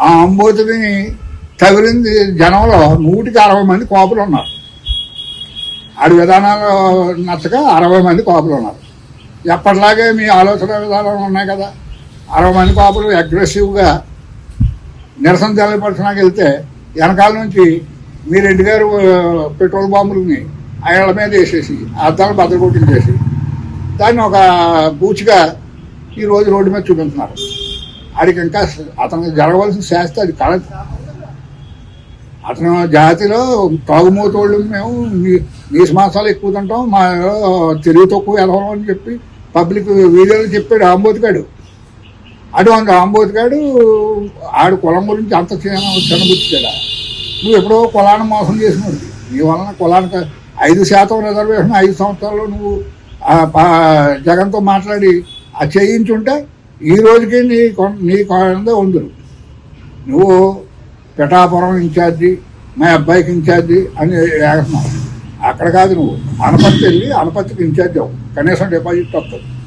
ఆ అంబోతుని తగిలింది జనంలో 160 మంది కోపలు ఉన్నారు. ఆడి విధానాలు నచ్చక 60 మంది కోపలు ఉన్నారు. ఎప్పటిలాగే మీ ఆలోచన విధానాలు ఉన్నాయి కదా. 60 మంది కోపలు అగ్రెసివ్గా నిరసన తెలియపరచడానికి వెళ్తే వెనకాల నుంచి మీ రెడ్డి గారు పెట్రోల్ బాంబులని అయ్యాళ్ళ మీద వేసేసి అద్దాలు బద్దలు దాన్ని ఒక బూచిగా ఈరోజు రోడ్డు మీద చూపిస్తున్నారు. ఆడికి ఇంకా అతనికి జరగవలసిన శాస్త్ర అది కళ. అతను జాతిలో తాగుమోతోళ్ళు మేము నీసు మాసాలు ఎక్కువ తింటాం, మా తెలివి తక్కువ ఎదవం అని చెప్పి పబ్లిక్ వీడియోలో చెప్పాడు ఆంబోతిగాడు. అటువంటి ఆంబోతిగాడు ఆడు కులం గురించి అంత చిన్నబుచ్చాడా. నువ్వు ఎప్పుడో కులాన్ని మోసం చేసినాడు. నీ వలన కులానికి 5% రిజర్వేషన్ 5 సంవత్సరాల్లో నువ్వు జగన్తో మాట్లాడి అది చేయించుంటే ఈ రోజుకి నీ కొందే ఉందరు. నువ్వు పిఠాపురం ఇన్ఛార్జి, మా అబ్బాయికి ఇన్ఛార్జి అని వేస్తున్నావు. అక్కడ కాదు, నువ్వు అనపత్తి వెళ్ళి అనపత్తికి ఇన్ఛార్జి అవ్వు, కనీసం డిపాజిట్ వస్తుంది.